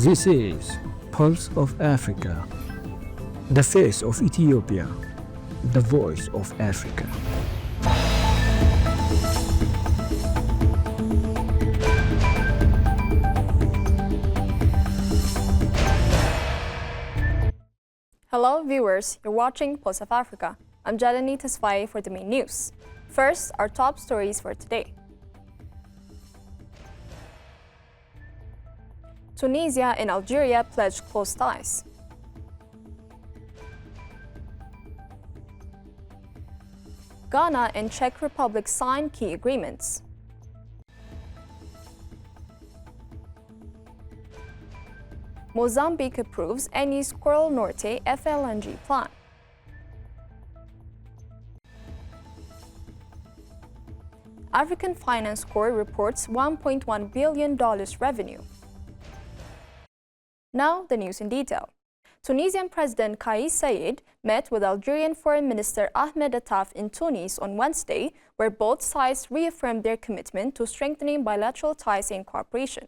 This is Pulse of Africa, the face of Ethiopia, the voice of Africa. Hello viewers, you're watching Pulse of Africa. I'm Jalani Tesfaye for the main news. First, our top stories for today. Tunisia and Algeria pledge close ties. Ghana and Czech Republic sign key agreements. Mozambique approves Eni's Coral Norte FLNG plan. African Finance Corps reports $1.1 billion revenue. Now, the news in detail. Tunisian President Kais Saied met with Algerian Foreign Minister Ahmed Attaf in Tunis on Wednesday, where both sides reaffirmed their commitment to strengthening bilateral ties and cooperation.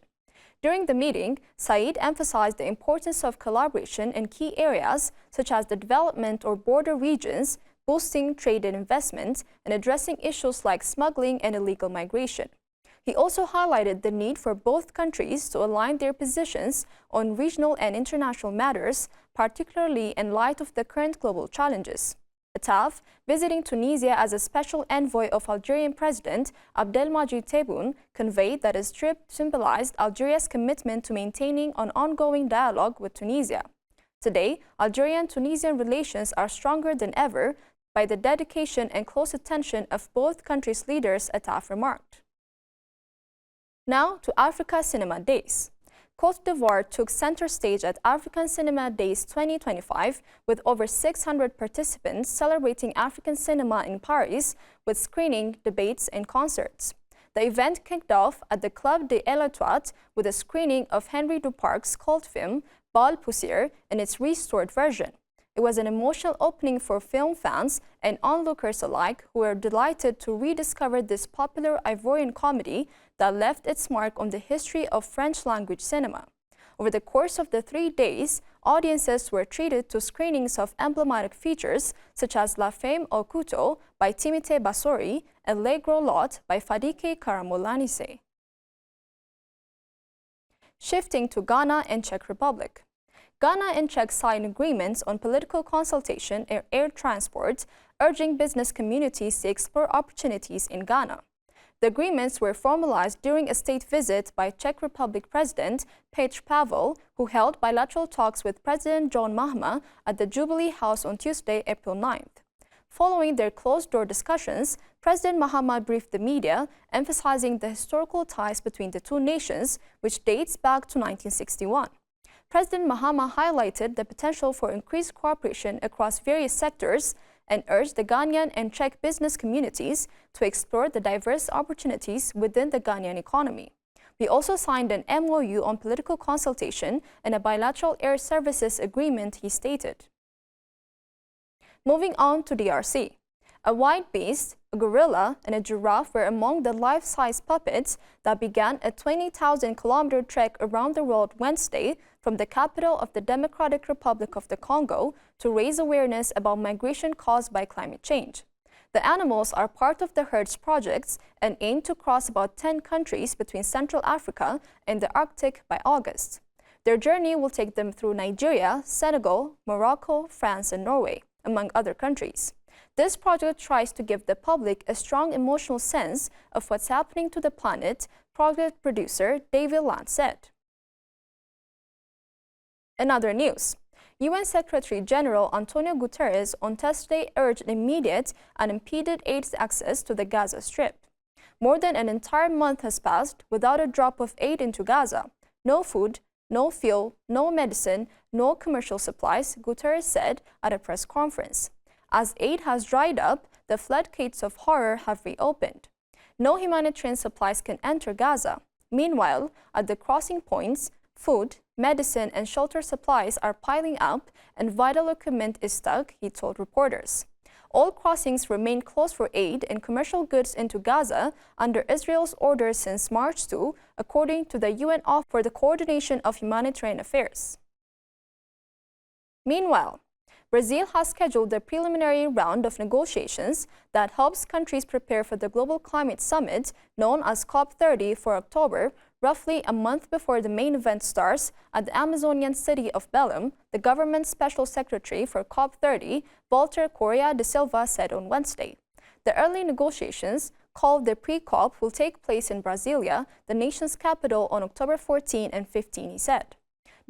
During the meeting, Saied emphasized the importance of collaboration in key areas such as the development of border regions, boosting trade and investment, and addressing issues like smuggling and illegal migration. He also highlighted the need for both countries to align their positions on regional and international matters, particularly in light of the current global challenges. Attaf, visiting Tunisia as a special envoy of Algerian President Abdelmadjid Tebboune, conveyed that his trip symbolized Algeria's commitment to maintaining an ongoing dialogue with Tunisia. Today, Algerian-Tunisian relations are stronger than ever by the dedication and close attention of both countries' leaders, Attaf remarked. Now to Africa Cinema Days. Côte d'Ivoire took center stage at African Cinema Days 2025 with over 600 participants celebrating African cinema in Paris with screening, debates, and concerts. The event kicked off at the Club de l'Etoile with a screening of Henri Duparc's cult film Bal Poussière in its restored version. It was an emotional opening for film fans and onlookers alike who were delighted to rediscover this popular Ivorian comedy that left its mark on the history of French-language cinema. Over the course of the 3 days, audiences were treated to screenings of emblematic features such as La Femme au Couteau by Timite Bassori and Les Gros Lots by Fadike Karamolanise. Shifting to Ghana and Czech Republic. Ghana and Czech signed agreements on political consultation and air transport, urging business communities to explore opportunities in Ghana. The agreements were formalized during a state visit by Czech Republic President Petr Pavel, who held bilateral talks with President John Mahama at the Jubilee House on Tuesday, April 9th. Following their closed-door discussions, President Mahama briefed the media, emphasizing the historical ties between the two nations, which dates back to 1961. President Mahama highlighted the potential for increased cooperation across various sectors and urged the Ghanaian and Czech business communities to explore the diverse opportunities within the Ghanaian economy. We also signed an MOU on political consultation and a bilateral air services agreement, he stated. Moving on to DRC. A wild beast, a gorilla, and a giraffe were among the life-size puppets that began a 20,000-kilometer trek around the world Wednesday from the capital of the Democratic Republic of the Congo to raise awareness about migration caused by climate change. The animals are part of the herd's projects and aim to cross about 10 countries between Central Africa and the Arctic by August. Their journey will take them through Nigeria, Senegal, Morocco, France, and Norway, among other countries. This project tries to give the public a strong emotional sense of what's happening to the planet, project producer David Land said. In other news, UN Secretary General Antonio Guterres on Thursday urged immediate, unimpeded aid access to the Gaza Strip. More than an entire month has passed without a drop of aid into Gaza. No food, no fuel, no medicine, no commercial supplies, Guterres said at a press conference. As aid has dried up, the floodgates of horror have reopened. No humanitarian supplies can enter Gaza. Meanwhile, at the crossing points, food, medicine, and shelter supplies are piling up and vital equipment is stuck, he told reporters. All crossings remain closed for aid and commercial goods into Gaza under Israel's orders since March 2, according to the UN Office for the Coordination of Humanitarian Affairs. Meanwhile, Brazil has scheduled a preliminary round of negotiations that helps countries prepare for the Global Climate Summit, known as COP30, for October, roughly a month before the main event starts at the Amazonian city of Belém. The government's special secretary for COP30, Walter Correa de Silva, said on Wednesday. The early negotiations, called the pre-COP, will take place in Brasilia, the nation's capital, on October 14 and 15, he said.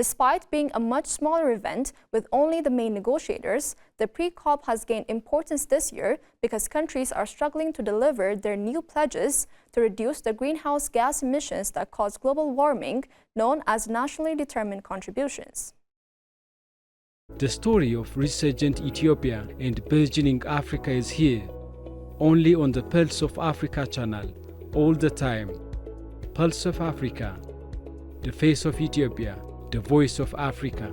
Despite being a much smaller event with only the main negotiators, the pre-COP has gained importance this year because countries are struggling to deliver their new pledges to reduce the greenhouse gas emissions that cause global warming, known as nationally determined contributions. The story of resurgent Ethiopia and burgeoning Africa is here, only on the Pulse of Africa channel, all the time. Pulse of Africa, the face of Ethiopia, the voice of Africa.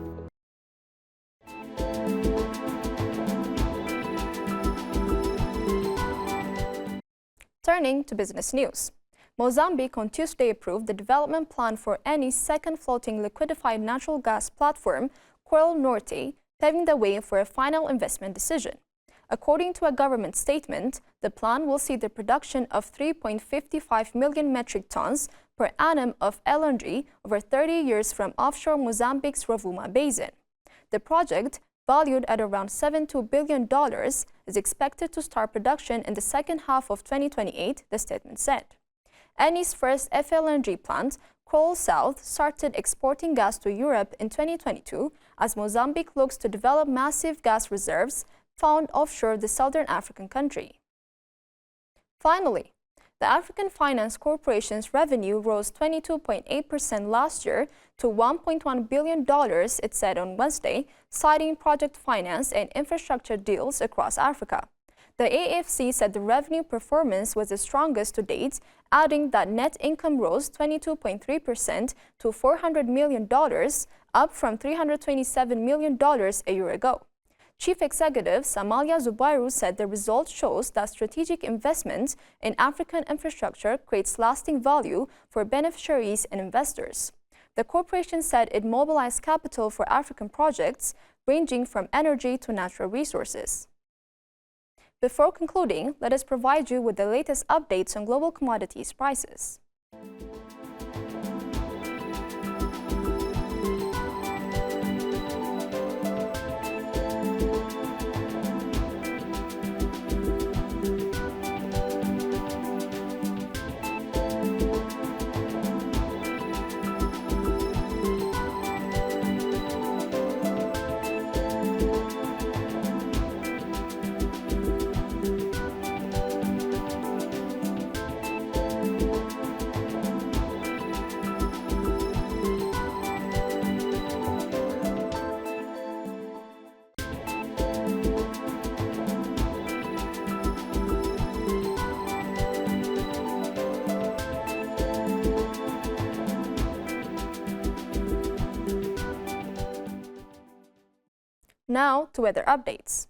Turning to business news. Mozambique on Tuesday approved the development plan for any second floating liquefied natural gas platform, Coral Norte, paving the way for a final investment decision. According to a government statement, the plan will see the production of 3.55 million metric tons per annum of LNG over 30 years from offshore Mozambique's Rovuma Basin. The project, valued at around $72 billion, is expected to start production in the second half of 2028, the statement said. Eni's first FLNG plant, Coral South, started exporting gas to Europe in 2022 as Mozambique looks to develop massive gas reserves found offshore the southern African country. Finally, the African Finance Corporation's revenue rose 22.8% last year to $1.1 billion, it said on Wednesday, citing project finance and infrastructure deals across Africa. The AFC said the revenue performance was the strongest to date, adding that net income rose 22.3% to $400 million, up from $327 million a year ago. Chief Executive Samalia Zubairu said the result shows that strategic investment in African infrastructure creates lasting value for beneficiaries and investors. The corporation said it mobilized capital for African projects ranging from energy to natural resources. Before concluding, let us provide you with the latest updates on global commodities prices. Now to weather updates.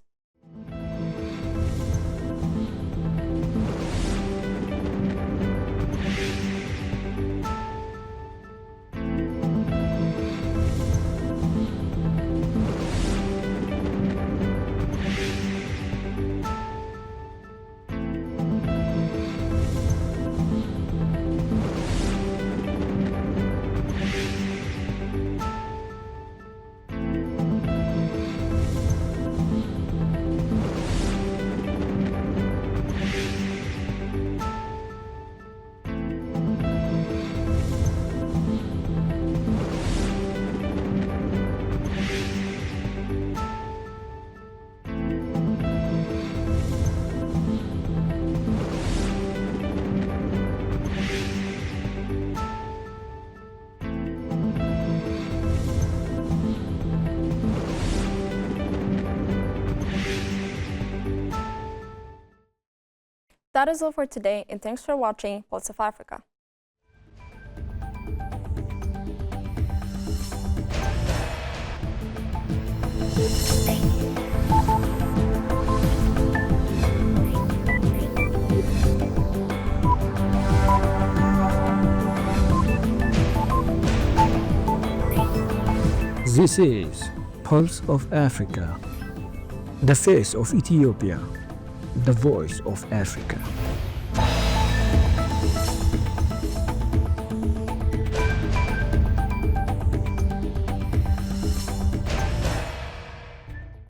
That is all for today, and thanks for watching Pulse of Africa. This is Pulse of Africa, the face of Ethiopia, the voice of Africa.